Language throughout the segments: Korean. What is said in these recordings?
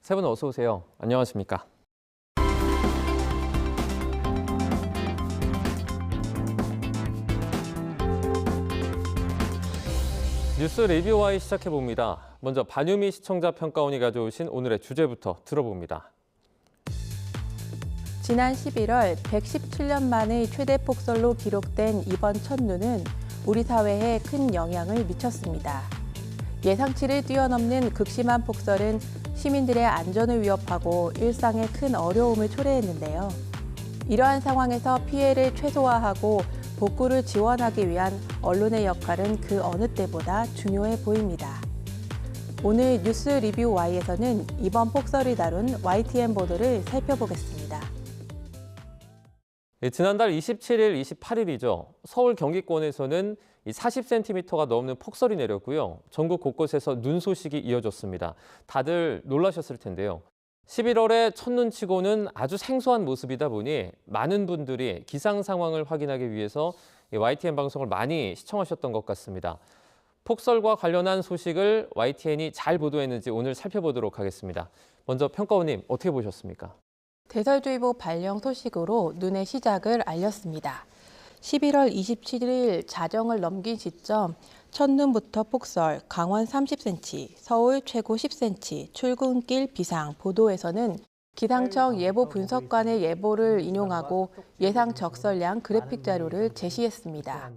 세 분 어서 오세요. 안녕하십니까? 뉴스 리뷰와이 시작해봅니다. 먼저 반유미 시청자 평가원이 가져오신 오늘의 주제부터 들어봅니다. 지난 11월 117년 만의 최대 폭설로 기록된 이번 첫눈은 우리 사회에 큰 영향을 미쳤습니다. 예상치를 뛰어넘는 극심한 폭설은 시민들의 안전을 위협하고 일상에 큰 어려움을 초래했는데요. 이러한 상황에서 피해를 최소화하고 복구를 지원하기 위한 언론의 역할은 그 어느 때보다 중요해 보입니다. 오늘 뉴스 리뷰 Y에서는 이번 폭설을 다룬 YTN 보도를 살펴보겠습니다. 지난달 27일, 28일이죠. 서울 경기권에서는 40cm가 넘는 폭설이 내렸고요. 전국 곳곳에서 눈 소식이 이어졌습니다. 다들 놀라셨을 텐데요. 11월의 첫눈치고는 아주 생소한 모습이다 보니 많은 분들이 기상 상황을 확인하기 위해서 YTN 방송을 많이 시청하셨던 것 같습니다. 폭설과 관련한 소식을 YTN이 잘 보도했는지 오늘 살펴보도록 하겠습니다. 먼저 평가원님 어떻게 보셨습니까? 대설주의보 발령 소식으로 눈의 시작을 알렸습니다. 11월 27일 자정을 넘긴 시점 첫눈부터 폭설, 강원 30cm, 서울 최고 10cm, 출근길 비상 보도에서는 기상청 예보 분석관의 예보를 인용하고 예상 적설량 그래픽 자료를 제시했습니다.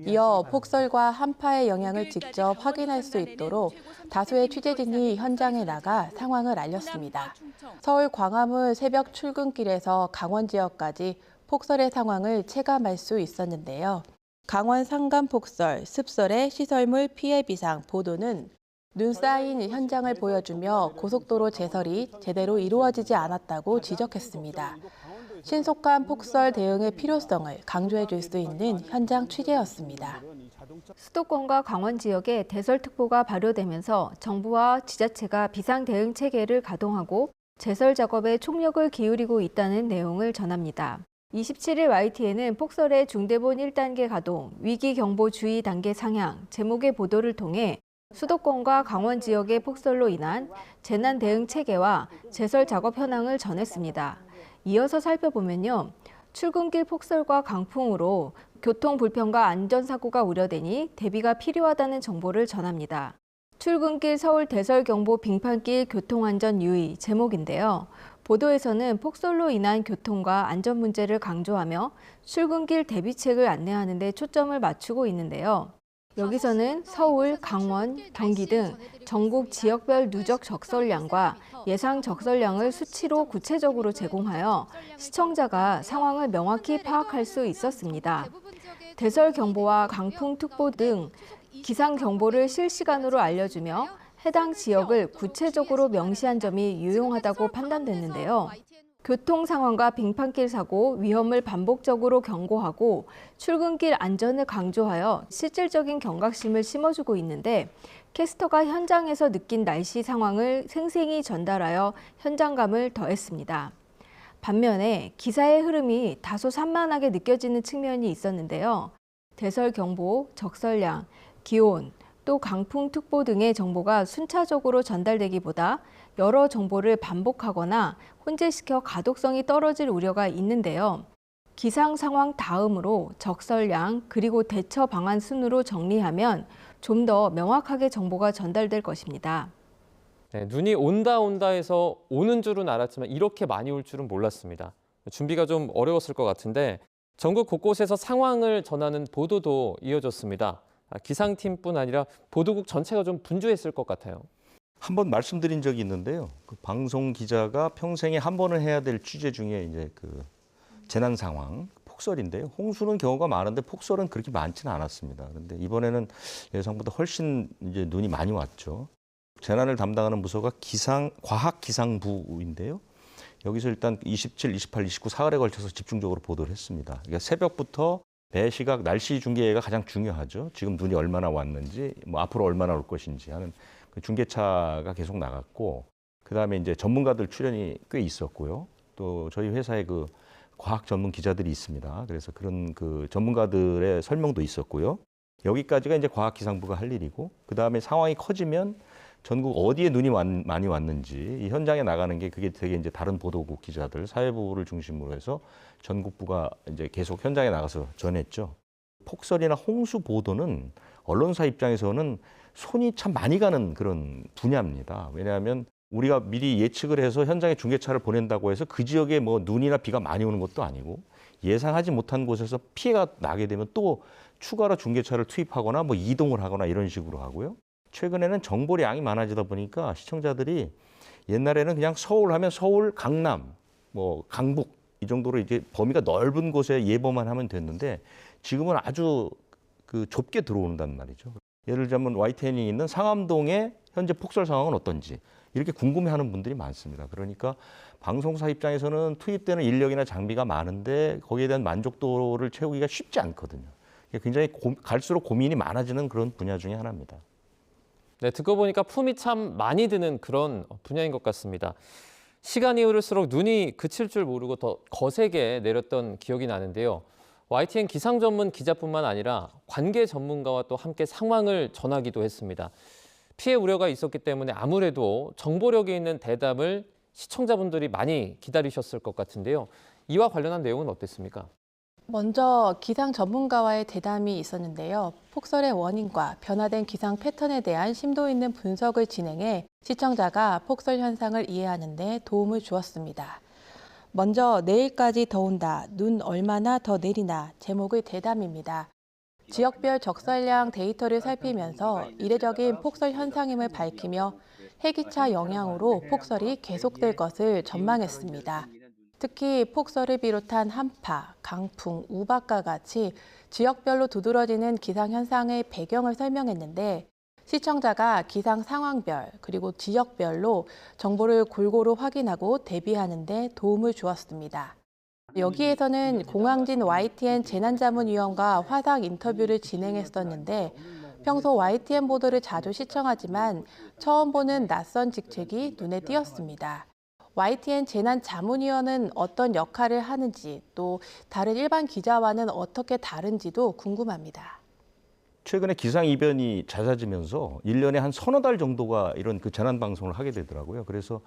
이어 폭설과 한파의 영향을 직접 확인할 수 있도록 다수의 취재진이 현장에 나가 상황을 알렸습니다. 서울 광화문 새벽 출근길에서 강원 지역까지 폭설의 상황을 체감할 수 있었는데요. 강원 산간 폭설, 습설의 시설물 피해 비상 보도는 눈 쌓인 현장을 보여주며 고속도로 제설이 제대로 이루어지지 않았다고 지적했습니다. 신속한 폭설 대응의 필요성을 강조해 줄 수 있는 현장 취재였습니다. 수도권과 강원 지역에 대설특보가 발효되면서 정부와 지자체가 비상 대응 체계를 가동하고 제설 작업에 총력을 기울이고 있다는 내용을 전합니다. 27일 YTN은 폭설의 중대본 1단계 가동, 위기경보주의 단계 상향 제목의 보도를 통해 수도권과 강원 지역의 폭설로 인한 재난 대응 체계와 제설 작업 현황을 전했습니다. 이어서 살펴보면요. 출근길 폭설과 강풍으로 교통 불편과 안전사고가 우려되니 대비가 필요하다는 정보를 전합니다. 출근길 서울 대설경보 빙판길 교통안전 유의 제목인데요. 보도에서는 폭설로 인한 교통과 안전 문제를 강조하며 출근길 대비책을 안내하는 데 초점을 맞추고 있는데요. 여기서는 서울, 강원, 경기 등 전국 지역별 누적 적설량과 예상 적설량을 수치로 구체적으로 제공하여 시청자가 상황을 명확히 파악할 수 있었습니다. 대설경보와 강풍특보 등 기상경보를 실시간으로 알려주며 해당 지역을 구체적으로 명시한 점이 유용하다고 판단됐는데요. 교통 상황과 빙판길 사고 위험을 반복적으로 경고하고 출근길 안전을 강조하여 실질적인 경각심을 심어주고 있는데 캐스터가 현장에서 느낀 날씨 상황을 생생히 전달하여 현장감을 더했습니다. 반면에 기사의 흐름이 다소 산만하게 느껴지는 측면이 있었는데요. 대설경보, 적설량, 기온, 또 강풍특보 등의 정보가 순차적으로 전달되기보다 여러 정보를 반복하거나 혼재시켜 가독성이 떨어질 우려가 있는데요. 기상 상황 다음으로 적설량 그리고 대처 방안 순으로 정리하면 좀 더 명확하게 정보가 전달될 것입니다. 네, 눈이 온다 해서 오는 줄은 알았지만 이렇게 많이 올 줄은 몰랐습니다. 준비가 좀 어려웠을 것 같은데 전국 곳곳에서 상황을 전하는 보도도 이어졌습니다. 기상팀뿐 아니라 보도국 전체가 좀 분주했을 것 같아요. 한번 말씀드린 적이 있는데요. 그 방송 기자가 평생에 한 번은 해야 될 취재 중에 이제 그 재난 상황, 폭설인데요. 홍수는 경우가 많은데 폭설은 그렇게 많지는 않았습니다. 그런데 이번에는 예상보다 훨씬 이제 눈이 많이 왔죠. 재난을 담당하는 부서가 과학기상부인데요. 여기서 일단 27, 28, 29 사흘에 걸쳐서 집중적으로 보도를 했습니다. 그러니까 새벽부터 매 시각 날씨 중계가 가장 중요하죠. 지금 눈이 얼마나 왔는지, 뭐 앞으로 얼마나 올 것인지 하는 그 중계차가 계속 나갔고, 그다음에 이제 전문가들 출연이 꽤 있었고요. 또 저희 회사에 그 과학 전문 기자들이 있습니다. 그래서 그런 그 전문가들의 설명도 있었고요. 여기까지가 이제 과학기상부가 할 일이고, 그다음에 상황이 커지면 전국 어디에 눈이 많이 왔는지 이 현장에 나가는 게 그게 되게 이제 다른 보도국 기자들, 사회부를 중심으로 해서 전국부가 이제 계속 현장에 나가서 전했죠. 폭설이나 홍수 보도는 언론사 입장에서는 손이 참 많이 가는 그런 분야입니다. 왜냐하면 우리가 미리 예측을 해서 현장에 중계차를 보낸다고 해서 그 지역에 뭐 눈이나 비가 많이 오는 것도 아니고 예상하지 못한 곳에서 피해가 나게 되면 또 추가로 중계차를 투입하거나 뭐 이동을 하거나 이런 식으로 하고요. 최근에는 정보량이 많아지다 보니까 시청자들이 옛날에는 그냥 서울 하면 서울, 강남, 뭐 강북 이 정도로 이제 범위가 넓은 곳에 예보만 하면 됐는데 지금은 아주 그 좁게 들어온단 말이죠. 예를 들자면 YTN이 있는 상암동의 현재 폭설 상황은 어떤지 이렇게 궁금해하는 분들이 많습니다. 그러니까 방송사 입장에서는 투입되는 인력이나 장비가 많은데 거기에 대한 만족도를 채우기가 쉽지 않거든요. 굉장히 갈수록 고민이 많아지는 그런 분야 중에 하나입니다. 네, 듣고 보니까 품이 참 많이 드는 그런 분야인 것 같습니다. 시간이 흐를수록 눈이 그칠 줄 모르고 더 거세게 내렸던 기억이 나는데요. YTN 기상 전문 기자뿐만 아니라 관계 전문가와 또 함께 상황을 전하기도 했습니다. 피해 우려가 있었기 때문에 아무래도 정보력이 있는 대담을 시청자분들이 많이 기다리셨을 것 같은데요. 이와 관련한 내용은 어땠습니까? 먼저 기상 전문가와의 대담이 있었는데요. 폭설의 원인과 변화된 기상 패턴에 대한 심도 있는 분석을 진행해 시청자가 폭설 현상을 이해하는 데 도움을 주었습니다. 먼저 내일까지 더 온다, 눈 얼마나 더 내리나 제목의 대담입니다. 지역별 적설량 데이터를 살피면서 이례적인 폭설 현상임을 밝히며 해기차 영향으로 폭설이 계속될 것을 전망했습니다. 특히 폭설을 비롯한 한파, 강풍, 우박과 같이 지역별로 두드러지는 기상현상의 배경을 설명했는데 시청자가 기상 상황별 그리고 지역별로 정보를 골고루 확인하고 대비하는 데 도움을 주었습니다. 여기에서는 공항진 YTN 재난자문위원과 화상 인터뷰를 진행했었는데 평소 YTN 보도를 자주 시청하지만 처음 보는 낯선 직책이 눈에 띄었습니다. YTN 재난자문위원은 어떤 역할을 하는지 또 다른 일반 기자와는 어떻게 다른지도 궁금합니다. 최근에 기상 이변이 잦아지면서 1년에 한 서너 달 정도가 이런 그 재난 방송을 하게 되더라고요. 그래서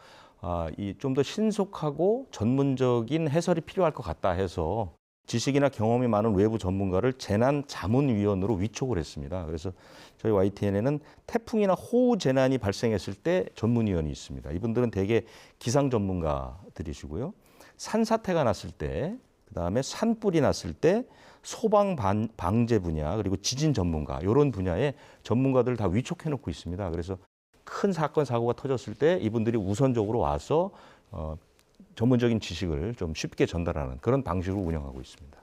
이 좀 더 신속하고 전문적인 해설이 필요할 것 같다 해서 지식이나 경험이 많은 외부 전문가를 재난자문위원으로 위촉을 했습니다. 그래서 저희 YTN에는 태풍이나 호우 재난이 발생했을 때 전문위원이 있습니다. 이분들은 대개 기상 전문가들이시고요. 산사태가 났을 때, 그다음에 산불이 났을 때 소방 방재 분야 그리고 지진 전문가 이런 분야의 전문가들을 다 위촉해 놓고 있습니다. 그래서 큰 사건 사고가 터졌을 때 이분들이 우선적으로 와서 전문적인 지식을 좀 쉽게 전달하는 그런 방식으로 운영하고 있습니다.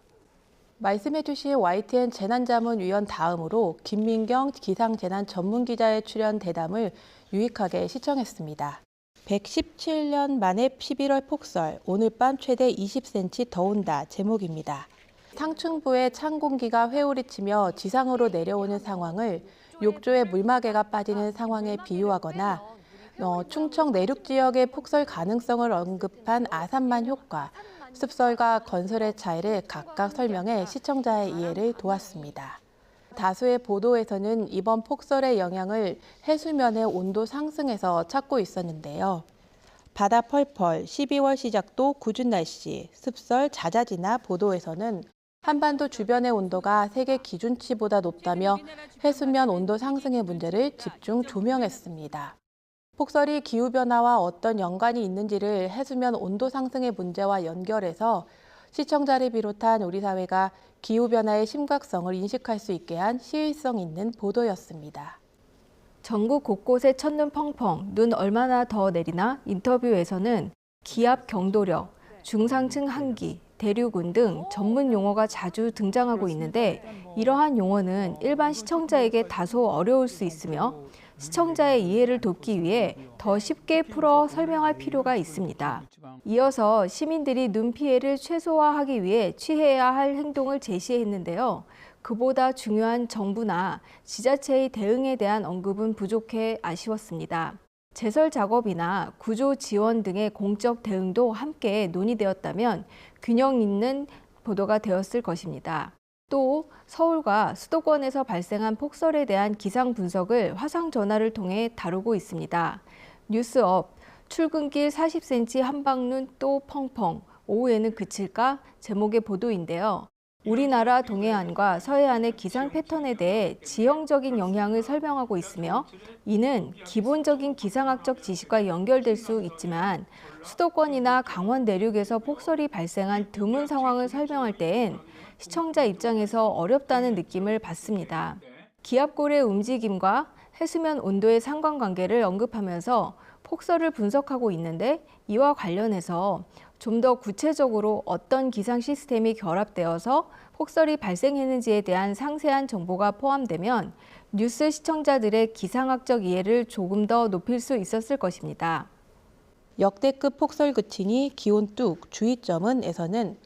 말씀해 주신 YTN 재난자문위원 다음으로 김민경 기상재난 전문기자의 출연 대담을 유익하게 시청했습니다. 117년 만에 11월 폭설, 오늘 밤 최대 20cm 더 온다 제목입니다. 상층부에 찬 공기가 회오리치며 지상으로 내려오는 상황을 욕조에 물마개가 빠지는 상황에 비유하거나 충청 내륙 지역의 폭설 가능성을 언급한 아산만 효과, 습설과 건설의 차이를 각각 설명해 시청자의 이해를 도왔습니다. 다수의 보도에서는 이번 폭설의 영향을 해수면의 온도 상승에서 찾고 있었는데요. 바다 펄펄, 12월 시작도 궂은 날씨, 습설 잦아지나 보도에서는 한반도 주변의 온도가 세계 기준치보다 높다며 해수면 온도 상승의 문제를 집중 조명했습니다. 폭설이 기후변화와 어떤 연관이 있는지를 해수면 온도 상승의 문제와 연결해서 시청자를 비롯한 우리 사회가 기후변화의 심각성을 인식할 수 있게 한 시의성 있는 보도였습니다. 전국 곳곳에 첫눈 펑펑, 눈 얼마나 더 내리나 인터뷰에서는 기압 경도력, 중상층 한기, 대류군 등 전문 용어가 자주 등장하고 있는데 이러한 용어는 일반 시청자에게 다소 어려울 수 있으며 시청자의 이해를 돕기 위해 더 쉽게 풀어 설명할 필요가 있습니다. 이어서 시민들이 눈 피해를 최소화하기 위해 취해야 할 행동을 제시했는데요. 그보다 중요한 정부나 지자체의 대응에 대한 언급은 부족해 아쉬웠습니다. 제설 작업이나 구조 지원 등의 공적 대응도 함께 논의되었다면 균형 있는 보도가 되었을 것입니다. 또 서울과 수도권에서 발생한 폭설에 대한 기상 분석을 화상 전화를 통해 다루고 있습니다. 뉴스업, 출근길 40cm 한방눈 또 펑펑, 오후에는 그칠까? 제목의 보도인데요. 우리나라 동해안과 서해안의 기상 패턴에 대해 지형적인 영향을 설명하고 있으며 이는 기본적인 기상학적 지식과 연결될 수 있지만 수도권이나 강원 내륙에서 폭설이 발생한 드문 상황을 설명할 때엔 시청자 입장에서 어렵다는 느낌을 받습니다. 기압골의 움직임과 해수면 온도의 상관관계를 언급하면서 폭설을 분석하고 있는데 이와 관련해서 좀 더 구체적으로 어떤 기상 시스템이 결합되어서 폭설이 발생했는지에 대한 상세한 정보가 포함되면 뉴스 시청자들의 기상학적 이해를 조금 더 높일 수 있었을 것입니다. 역대급 폭설 그치니 기온 뚝 주의점은에서는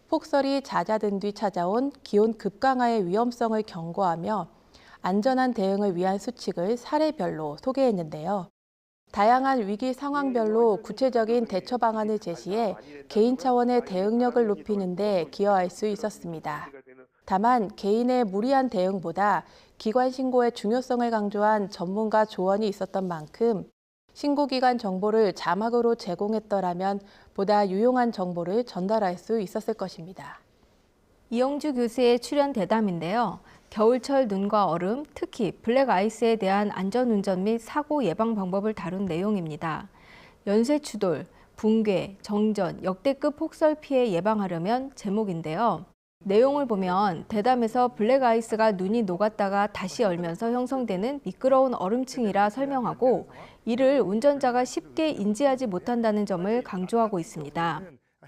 폭설이 잦아든 뒤 찾아온 기온 급강하의 위험성을 경고하며 안전한 대응을 위한 수칙을 사례별로 소개했는데요. 다양한 위기 상황별로 구체적인 대처 방안을 제시해 개인 차원의 대응력을 높이는 데 기여할 수 있었습니다. 다만 개인의 무리한 대응보다 기관 신고의 중요성을 강조한 전문가 조언이 있었던 만큼 신고기관 정보를 자막으로 제공했더라면 보다 유용한 정보를 전달할 수 있었을 것입니다. 이영주 교수의 출연 대담인데요. 겨울철 눈과 얼음, 특히 블랙 아이스에 대한 안전운전 및 사고 예방 방법을 다룬 내용입니다. 연쇄 추돌, 붕괴, 정전, 역대급 폭설 피해 예방하려면 제목인데요. 내용을 보면 대담에서 블랙 아이스가 눈이 녹았다가 다시 얼면서 형성되는 미끄러운 얼음층이라 설명하고 이를 운전자가 쉽게 인지하지 못한다는 점을 강조하고 있습니다.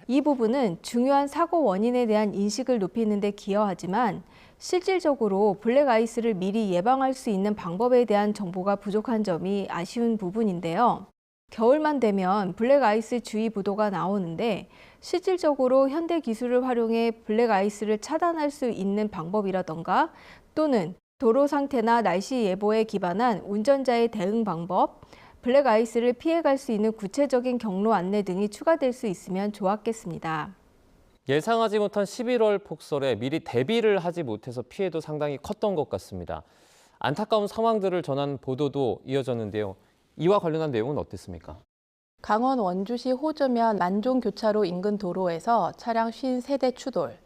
이 부분은 중요한 사고 원인에 대한 인식을 높이는 데 기여하지만 실질적으로 블랙 아이스를 미리 예방할 수 있는 방법에 대한 정보가 부족한 점이 아쉬운 부분인데요. 겨울만 되면 블랙 아이스 주의보도가 나오는데 실질적으로 현대 기술을 활용해 블랙 아이스를 차단할 수 있는 방법이라던가 또는 도로 상태나 날씨 예보에 기반한 운전자의 대응 방법, 블랙 아이스를 피해갈 수 있는 구체적인 경로 안내 등이 추가될 수 있으면 좋았겠습니다. 예상하지 못한 11월 폭설에 미리 대비를 하지 못해서 피해도 상당히 컸던 것 같습니다. 안타까운 상황들을 전한 보도도 이어졌는데요. 이와 관련한 내용은 어땠습니까? 강원 원주시 호저면 만종교차로 인근 도로에서 차량 53대 추돌,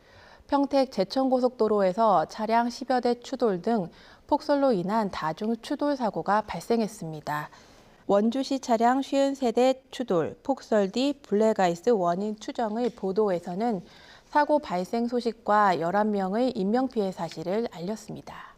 평택 제천고속도로에서 차량 10여 대 추돌 등 폭설로 인한 다중 추돌 사고가 발생했습니다. 원주시 차량 53대 추돌, 폭설 뒤 블랙아이스 원인 추정의 보도에서는 사고 발생 소식과 11명의 인명피해 사실을 알렸습니다.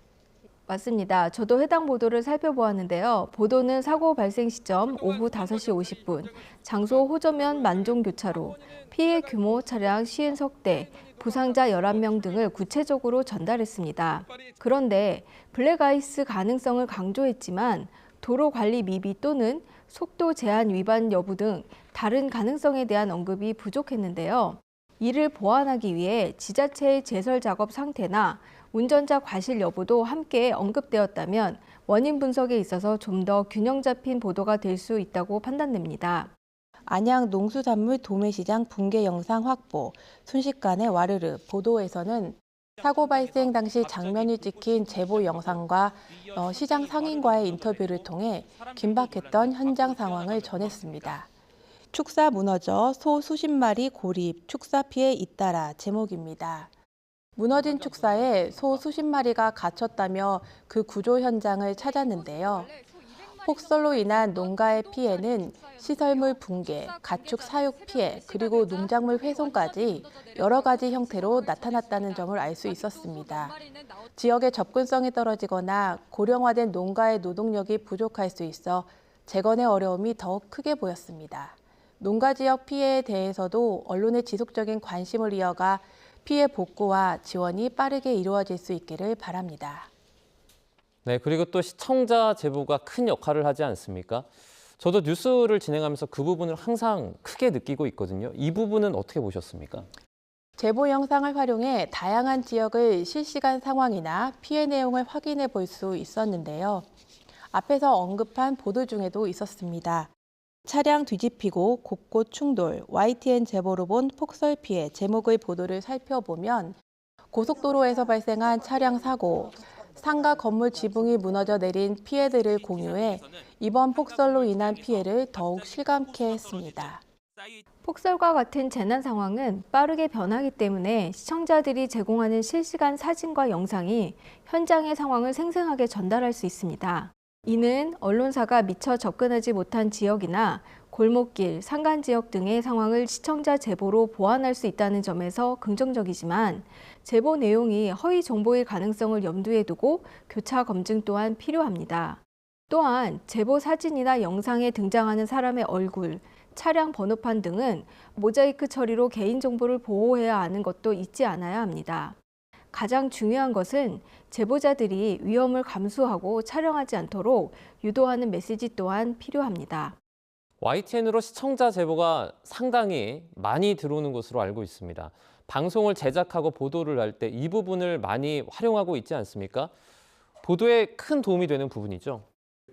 맞습니다. 저도 해당 보도를 살펴보았는데요. 보도는 사고 발생 시점 오후 5시 50분, 장소 호저면 만종교차로, 피해 규모 차량 53대, 부상자 11명 등을 구체적으로 전달했습니다. 그런데 블랙아이스 가능성을 강조했지만 도로 관리 미비 또는 속도 제한 위반 여부 등 다른 가능성에 대한 언급이 부족했는데요. 이를 보완하기 위해 지자체의 제설 작업 상태나 운전자 과실 여부도 함께 언급되었다면 원인 분석에 있어서 좀 더 균형 잡힌 보도가 될 수 있다고 판단됩니다. 안양 농수산물 도매시장 붕괴 영상 확보, 순식간에 와르르 보도에서는 사고 발생 당시 장면이 찍힌 제보 영상과 시장 상인과의 인터뷰를 통해 긴박했던 현장 상황을 전했습니다. 축사 무너져 소 수십 마리 고립, 축사 피해 잇따라 제목입니다. 무너진 축사에 소 수십 마리가 갇혔다며 그 구조 현장을 찾았는데요. 폭설로 인한 농가의 피해는 시설물 붕괴, 가축 사육 피해, 그리고 농작물 훼손까지 여러 가지 형태로 나타났다는 점을 알 수 있었습니다. 지역의 접근성이 떨어지거나 고령화된 농가의 노동력이 부족할 수 있어 재건의 어려움이 더욱 크게 보였습니다. 농가 지역 피해에 대해서도 언론의 지속적인 관심을 이어가 피해 복구와 지원이 빠르게 이루어질 수 있기를 바랍니다. 네, 그리고 또 시청자 제보가 큰 역할을 하지 않습니까? 저도 뉴스를 진행하면서 그 부분을 항상 크게 느끼고 있거든요. 이 부분은 어떻게 보셨습니까? 제보 영상을 활용해 다양한 지역의 실시간 상황이나 피해 내용을 확인해 볼 수 있었는데요. 앞에서 언급한 보도 중에도 있었습니다. 차량 뒤집히고 곳곳 충돌, YTN 제보로 본 폭설 피해 제목의 보도를 살펴보면 고속도로에서 발생한 차량 사고, 상가 건물 지붕이 무너져 내린 피해들을 공유해 이번 폭설로 인한 피해를 더욱 실감케 했습니다. 폭설과 같은 재난 상황은 빠르게 변하기 때문에 시청자들이 제공하는 실시간 사진과 영상이 현장의 상황을 생생하게 전달할 수 있습니다. 이는 언론사가 미처 접근하지 못한 지역이나 골목길, 산간 지역 등의 상황을 시청자 제보로 보완할 수 있다는 점에서 긍정적이지만 제보 내용이 허위 정보일 가능성을 염두에 두고 교차 검증 또한 필요합니다. 또한 제보 사진이나 영상에 등장하는 사람의 얼굴, 차량 번호판 등은 모자이크 처리로 개인정보를 보호해야 하는 것도 잊지 않아야 합니다. 가장 중요한 것은 제보자들이 위험을 감수하고 촬영하지 않도록 유도하는 메시지 또한 필요합니다. YTN으로 시청자 제보가 상당히 많이 들어오는 것으로 알고 있습니다. 방송을 제작하고 보도를 할 때 이 부분을 많이 활용하고 있지 않습니까? 보도에 큰 도움이 되는 부분이죠.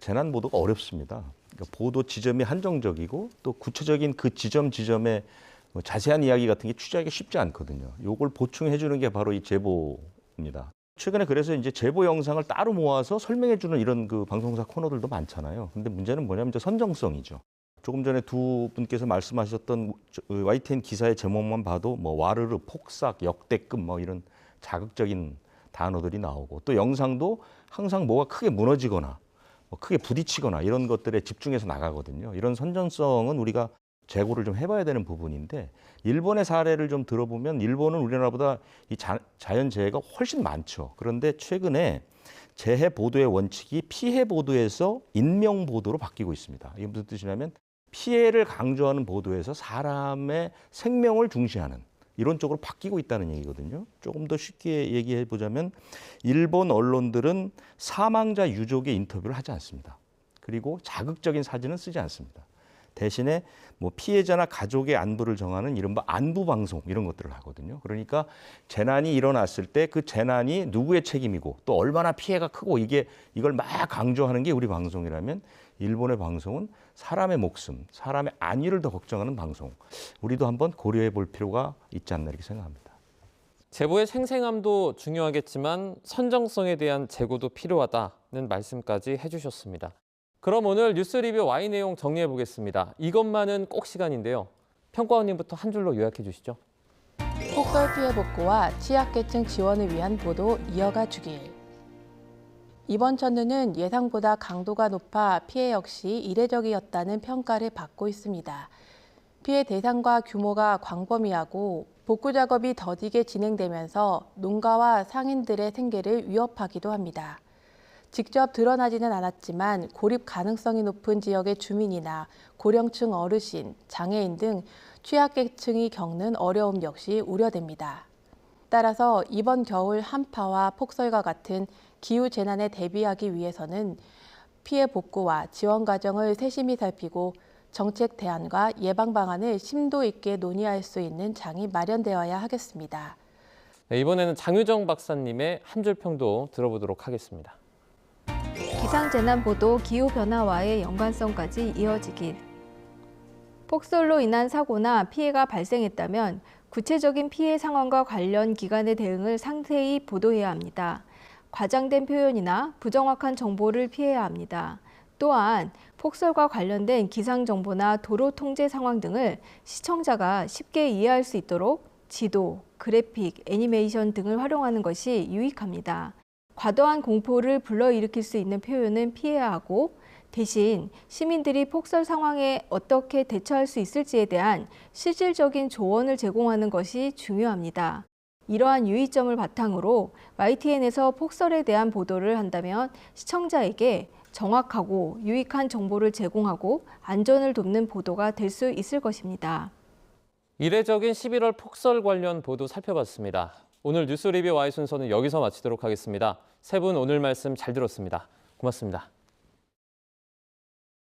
재난 보도가 어렵습니다. 그러니까 보도 지점이 한정적이고 또 구체적인 그 지점의 자세한 이야기 같은 게 취재하기가 쉽지 않거든요. 이걸 보충해 주는 게 바로 이 제보입니다. 최근에 그래서 이제 제보 영상을 따로 모아서 설명해 주는 이런 그 방송사 코너들도 많잖아요. 근데 문제는 뭐냐면 이제 선정성이죠. 조금 전에 두 분께서 말씀하셨던 YTN 기사의 제목만 봐도 뭐 와르르, 폭삭, 역대급 뭐 이런 자극적인 단어들이 나오고 또 영상도 항상 뭐가 크게 무너지거나 뭐 크게 부딪히거나 이런 것들에 집중해서 나가거든요. 이런 선정성은 우리가 재고를 좀 해봐야 되는 부분인데 일본의 사례를 좀 들어보면 일본은 우리나라보다 이 자연재해가 훨씬 많죠. 그런데 최근에 재해 보도의 원칙이 피해 보도에서 인명 보도로 바뀌고 있습니다. 이게 무슨 뜻이냐면 피해를 강조하는 보도에서 사람의 생명을 중시하는 이런 쪽으로 바뀌고 있다는 얘기거든요. 조금 더 쉽게 얘기해 보자면 일본 언론들은 사망자 유족의 인터뷰를 하지 않습니다. 그리고 자극적인 사진은 쓰지 않습니다. 대신에 뭐 피해자나 가족의 안부를 정하는 이른바 안부 방송 이런 것들을 하거든요. 그러니까 재난이 일어났을 때 그 재난이 누구의 책임이고 또 얼마나 피해가 크고 이걸 막 강조하는 게 우리 방송이라면 일본의 방송은 사람의 목숨, 사람의 안위를 더 걱정하는 방송. 우리도 한번 고려해 볼 필요가 있지 않나 이렇게 생각합니다. 제보의 생생함도 중요하겠지만 선정성에 대한 제고도 필요하다는 말씀까지 해주셨습니다. 그럼 오늘 뉴스 리뷰 Y 내용 정리해 보겠습니다. 이것만은 꼭 시간인데요. 평가원님부터 한 줄로 요약해 주시죠. 폭설 피해 복구와 취약계층 지원을 위한 보도 이어가 주길. 이번 천눈은 예상보다 강도가 높아 피해 역시 이례적이었다는 평가를 받고 있습니다. 피해 대상과 규모가 광범위하고 복구 작업이 더디게 진행되면서 농가와 상인들의 생계를 위협하기도 합니다. 직접 드러나지는 않았지만 고립 가능성이 높은 지역의 주민이나 고령층 어르신, 장애인 등 취약계층이 겪는 어려움 역시 우려됩니다. 따라서 이번 겨울 한파와 폭설과 같은 기후재난에 대비하기 위해서는 피해 복구와 지원 과정을 세심히 살피고 정책 대안과 예방 방안을 심도 있게 논의할 수 있는 장이 마련되어야 하겠습니다. 네, 이번에는 장유정 박사님의 한 줄 평도 들어보도록 하겠습니다. 기상재난보도 기후변화와의 연관성까지 이어지길. 폭설로 인한 사고나 피해가 발생했다면 구체적인 피해 상황과 관련 기관의 대응을 상세히 보도해야 합니다. 과장된 표현이나 부정확한 정보를 피해야 합니다. 또한 폭설과 관련된 기상정보나 도로 통제 상황 등을 시청자가 쉽게 이해할 수 있도록 지도, 그래픽, 애니메이션 등을 활용하는 것이 유익합니다. 과도한 공포를 불러일으킬 수 있는 표현은 피해야 하고 대신 시민들이 폭설 상황에 어떻게 대처할 수 있을지에 대한 실질적인 조언을 제공하는 것이 중요합니다. 이러한 유의점을 바탕으로 YTN에서 폭설에 대한 보도를 한다면 시청자에게 정확하고 유익한 정보를 제공하고 안전을 돕는 보도가 될 수 있을 것입니다. 이례적인 11월 폭설 관련 보도 살펴봤습니다. 오늘 뉴스 리뷰 Y 순서는 여기서 마치도록 하겠습니다. 세 분 오늘 말씀 잘 들었습니다. 고맙습니다.